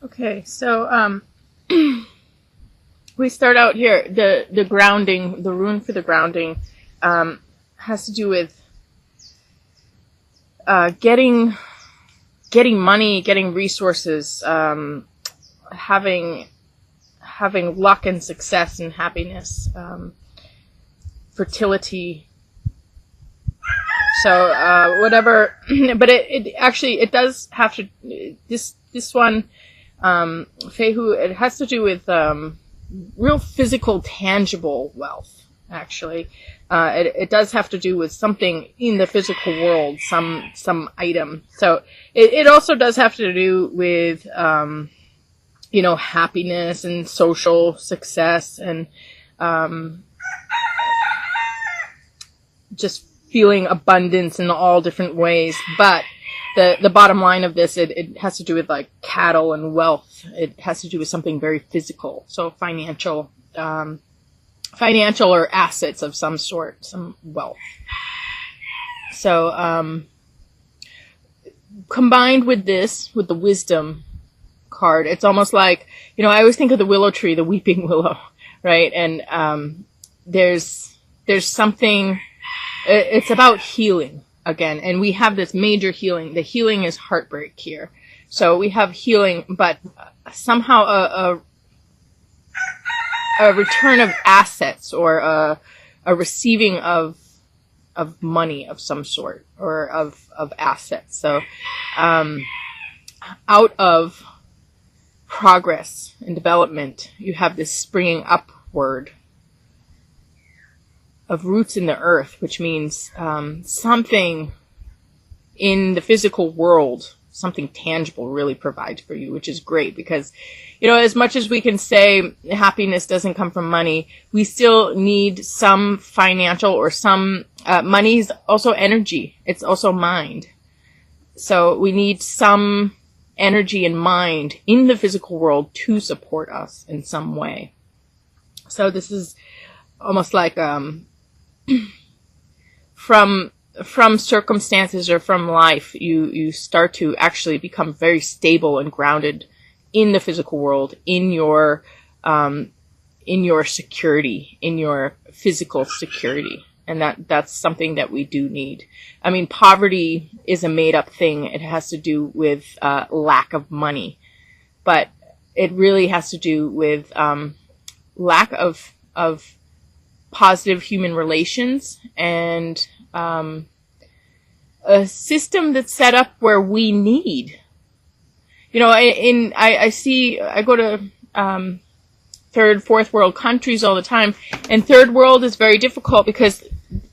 Okay, so we start out here. The grounding, the rune for the grounding, has to do with getting money, getting resources, having luck and success and happiness, fertility. So whatever, but it actually it does have to this one. Fehu, it has to do with real physical, tangible wealth, actually. It does have to do with something in the physical world, some item. So it also does have to do with, happiness and social success and just feeling abundance in all different ways. But the bottom line of this, it has to do with like cattle and wealth. It has to do with something very physical. So financial or assets of some sort, some wealth. So, combined with this, with the wisdom card, it's almost like, I always think of the willow tree, the weeping willow, right? And, there's something, it's about healing. Again, and we have this major healing. The healing is heartbreak here. So we have healing, but somehow a return of assets or a receiving of money of some sort or of assets. So out of progress and development, you have this springing upward of roots in the earth, which means something in the physical world, something tangible really provides for you, which is great because, as much as we can say happiness doesn't come from money, we still need some financial or some money is also energy. It's also mind. So we need some energy and mind in the physical world to support us in some way. So this is almost like from circumstances or from life, you start to actually become very stable and grounded in the physical world, in your security, in your physical security. And that's something that we do need. I mean, poverty is a made up thing. It has to do with lack of money, but it really has to do with lack of positive human relations and a system that's set up where we need. I go to third, fourth world countries all the time, and third world is very difficult because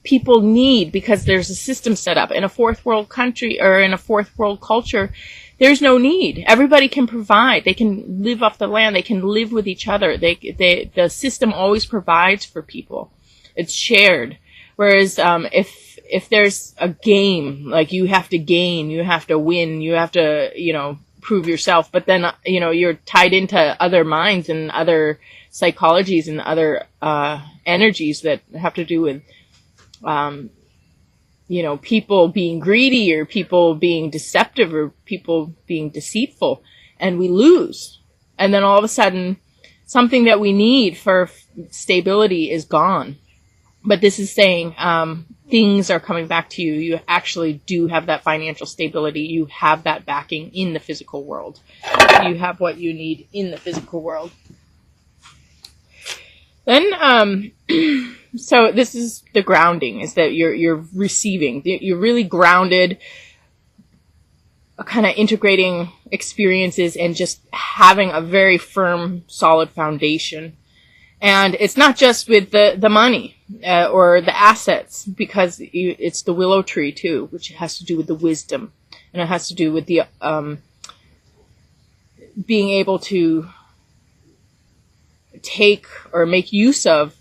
people need, because there's a system set up. In a fourth world country or in a fourth world culture, there's no need. Everybody can provide. They can live off the land. They can live with each other. The system always provides for people. It's shared. Whereas, if there's a game, like you have to gain, you have to win, you have to, prove yourself, but then, you're tied into other minds and other psychologies and other, energies that have to do with, people being greedy or people being deceptive or people being deceitful, and we lose. And then all of a sudden, something that we need for stability is gone. But this is saying, things are coming back to you. You actually do have that financial stability. You have that backing in the physical world. You have what you need in the physical world. Then, so this is the grounding, is that you're receiving. You're really grounded, kind of integrating experiences and just having a very firm, solid foundation. And it's not just with the money or the assets, because it's the willow tree too, which has to do with the wisdom, and it has to do with the being able to take or make use of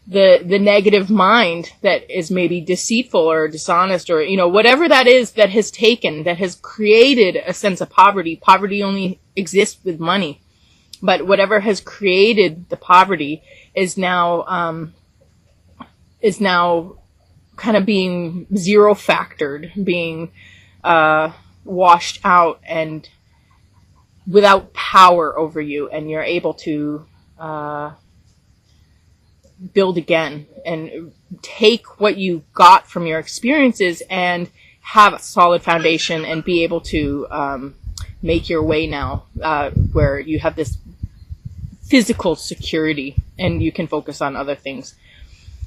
the negative mind that is maybe deceitful or dishonest or whatever that is that has taken, that has created a sense of poverty. Poverty only exists with money. But whatever has created the poverty is now kind of being zero factored, being washed out, and without power over you, and you're able to build again and take what you got from your experiences and have a solid foundation and be able to make your way now, where you have this physical security and you can focus on other things.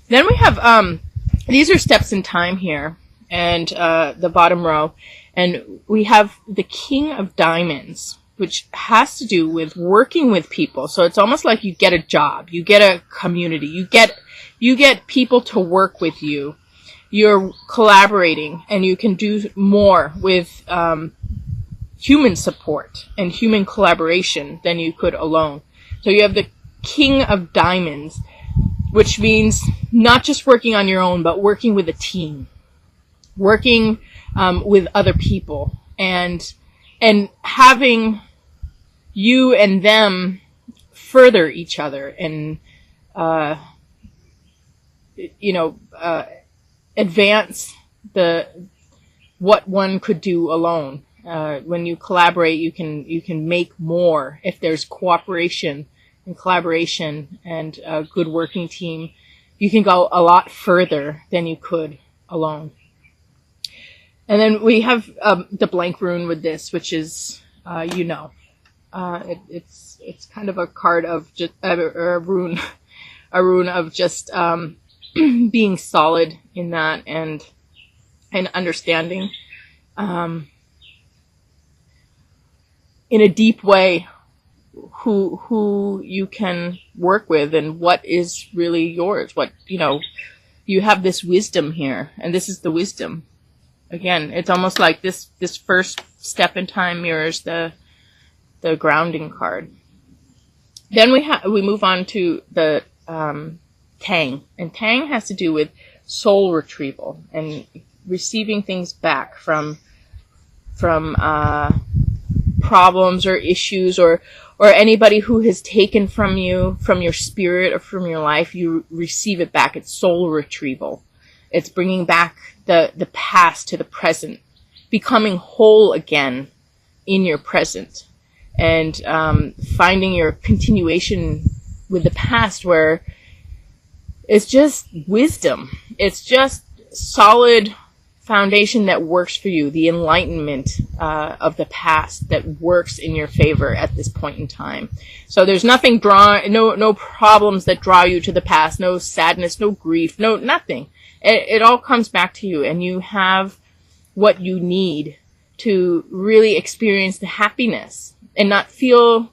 Then we have these are steps in time here, and the bottom row, and we have the King of Diamonds, which has to do with working with people. So it's almost like you get a job, you get a community, you get people to work with you. You're collaborating, and you can do more with human support and human collaboration than you could alone. So you have the King of Diamonds, which means not just working on your own, but working with a team, working with other people, and having you and them further each other, and advance what one could do alone. When you collaborate, you can make more. If there's cooperation and collaboration and a good working team, you can go a lot further than you could alone. And then we have the blank rune with this, which is it's kind of a card of just a rune of just being solid in that and understanding in a deep way who you can work with and what is really yours. What, you have this wisdom here, and this is the wisdom. Again, it's almost like this first step in time mirrors the grounding card. Then we move on to the Tang, and Tang has to do with soul retrieval and receiving things back from problems or issues or anybody who has taken from you, from your spirit or from your life. You receive it back. It's soul retrieval. It's bringing back the past to the present, becoming whole again in your present, and finding your continuation with the past, where it's just wisdom. It's just solid foundation that works for you, the enlightenment of the past that works in your favor at this point in time. So there's nothing no problems that draw you to the past, no sadness, no grief, no nothing. It all comes back to you, and you have what you need to really experience the happiness and not feel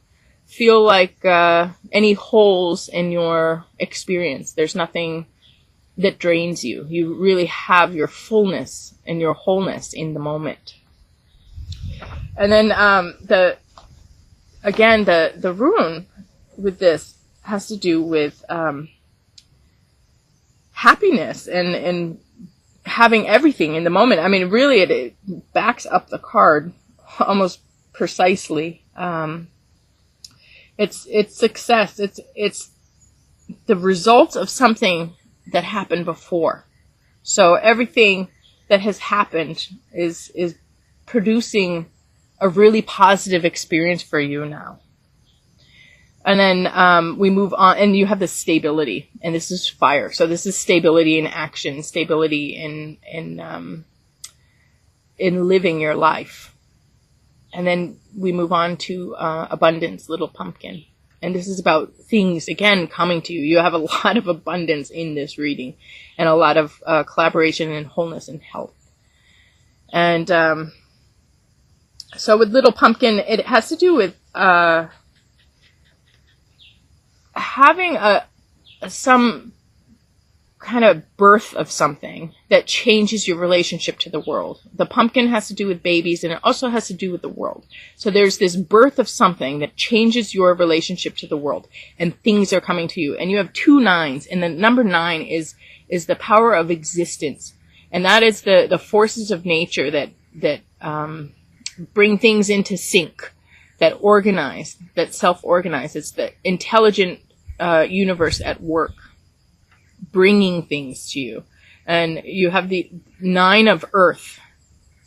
like any holes in your experience. There's nothing that drains you. You really have your fullness and your wholeness in the moment. And then the rune with this has to do with happiness and having everything in the moment. I mean, really, it backs up the card almost precisely. It's success. It's the result of something that happened before. So everything that has happened is producing a really positive experience for you now. And then we move on, and you have the stability, and this is fire. So this is stability in action, stability in living your life. And then we move on to abundance, little pumpkin. And this is about things, again, coming to you. You have a lot of abundance in this reading, and a lot of collaboration and wholeness and health. And so with little pumpkin, it has to do with having some kind of birth of something that changes your relationship to the world. The pumpkin has to do with babies, and it also has to do with the world. So there's this birth of something that changes your relationship to the world, and things are coming to you. And you have 2 9s, and the number 9 is the power of existence. And that is the forces of nature that bring things into sync, that organize, that self-organize. It's the intelligent universe at work, bringing things to you. And you have the 9 of earth.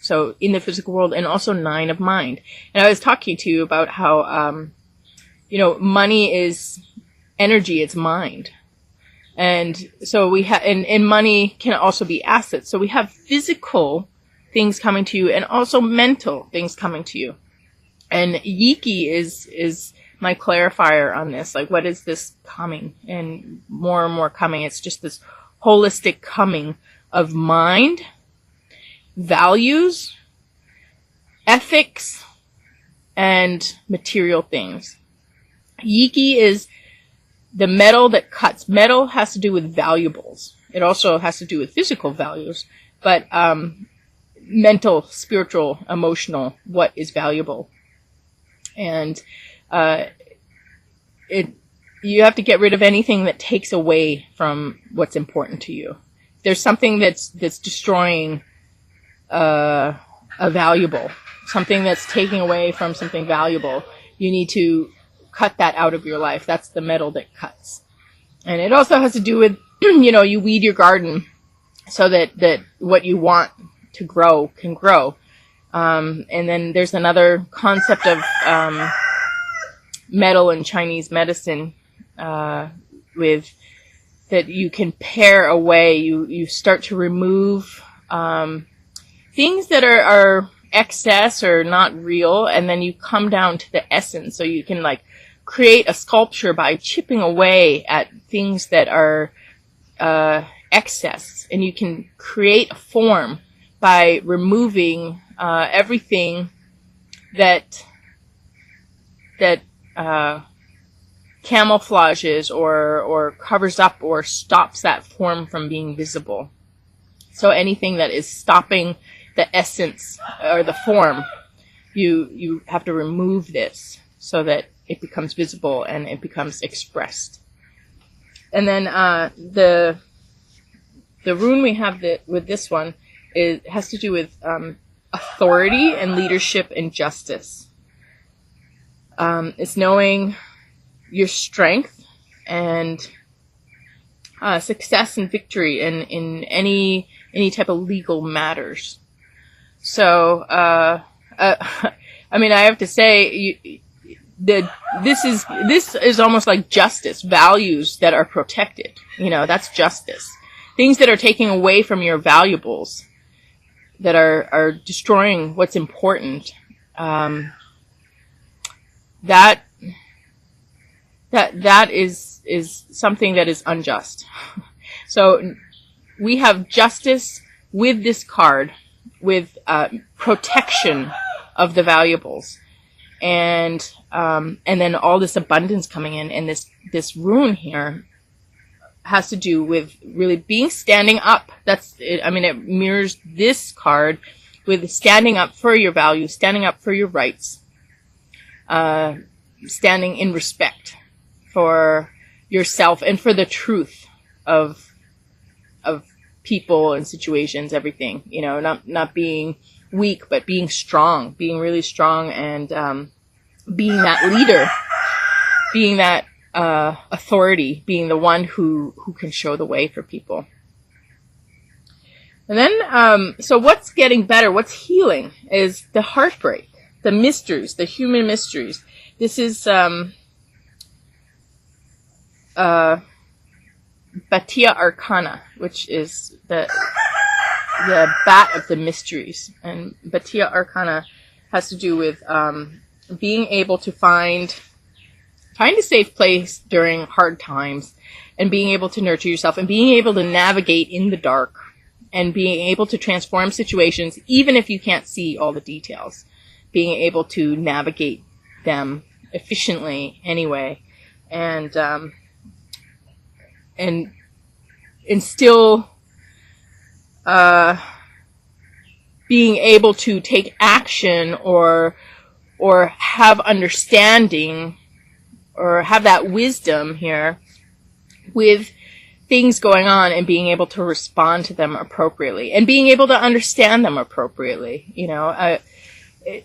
So in the physical world, and also 9 of mind. And I was talking to you about how, money is energy, it's mind. And so we have, and money can also be assets. So we have physical things coming to you and also mental things coming to you. And Yiki is my clarifier on this. Like, what is this coming? And more coming. It's just this holistic coming of mind, values, ethics, and material things. Yiki is the metal that cuts. Metal has to do with valuables. It also has to do with physical values, but mental, spiritual, emotional, what is valuable. And you have to get rid of anything that takes away from what's important to you. If there's something that's destroying a valuable, something that's taking away from something valuable, you need to cut that out of your life. That's the metal that cuts. And it also has to do with, you weed your garden so that what you want to grow can grow. And then there's another concept of metal in Chinese medicine with that you can pare away. You start to remove things that are excess or not real, and then you come down to the essence. So you can create a sculpture by chipping away at things that are excess, and you can create a form by removing everything that camouflages or covers up or stops that form from being visible. So anything that is stopping the essence or the form, you have to remove this so that it becomes visible and it becomes expressed. And then the rune we have with this one has to do with authority and leadership and justice. It's knowing your strength and success and victory in any type of legal matters. So I have to say, this is almost like justice, values that are protected. That's justice. Things that are taking away from your valuables, that are destroying what's important. That is something that is unjust. So we have justice with this card, with protection of the valuables, and then all this abundance coming in, and this rune here has to do with really standing up. That's it. It mirrors this card with standing up for your values, standing up for your rights, standing in respect for yourself and for the truth of people and situations, everything. Not being weak, but being strong, being really strong, and being that leader, being that authority, being the one who can show the way for people. And then, so what's getting better, what's healing, is the heartbreak, the mysteries, the human mysteries. This is Batia Arcana, which is the bat of the mysteries. And Batia Arcana has to do with being able to find a safe place during hard times, and being able to nurture yourself, and being able to navigate in the dark, and being able to transform situations even if you can't see all the details, being able to navigate them efficiently anyway, and still being able to take action or have understanding or have that wisdom here with things going on, and being able to respond to them appropriately and being able to understand them appropriately.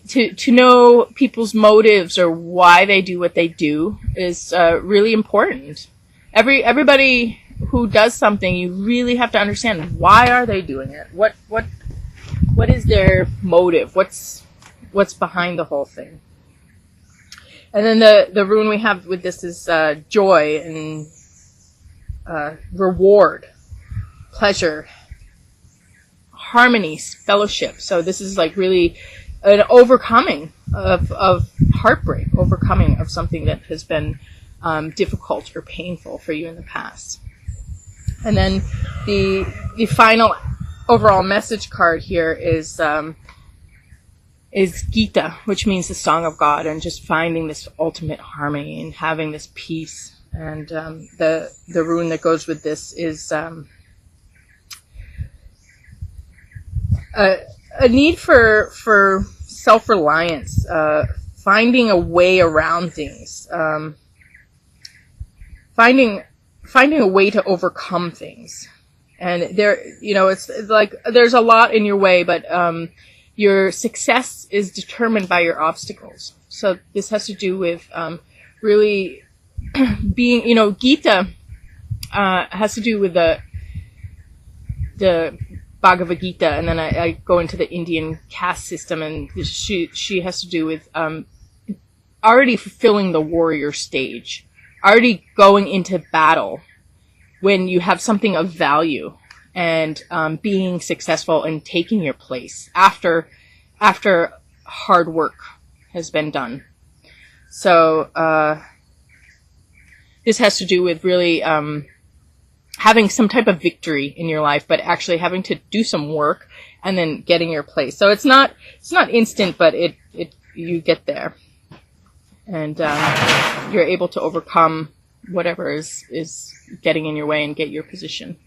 To know people's motives or why they do what they do is really important. Everybody who does something, you really have to understand, why are they doing it? What What is their motive? What's behind the whole thing? And then the rune we have with this is joy and reward, pleasure, harmony, fellowship. So this is like really an overcoming of heartbreak, overcoming of something that has been difficult or painful for you in the past. And then the final overall message card here is Gita, which means the song of God, and just finding this ultimate harmony and having this peace. And the rune that goes with this is a need for self-reliance, finding a way around things, finding a way to overcome things. And there, it's like there's a lot in your way, but your success is determined by your obstacles. So this has to do with really being, Gita has to do with the Bhagavad Gita, and then I go into the Indian caste system, and she has to do with already fulfilling the warrior stage, already going into battle when you have something of value, and being successful and taking your place after hard work has been done. So this has to do with really having some type of victory in your life, but actually having to do some work and then getting your place. So it's not instant, but you get there, and you're able to overcome whatever is getting in your way and get your position.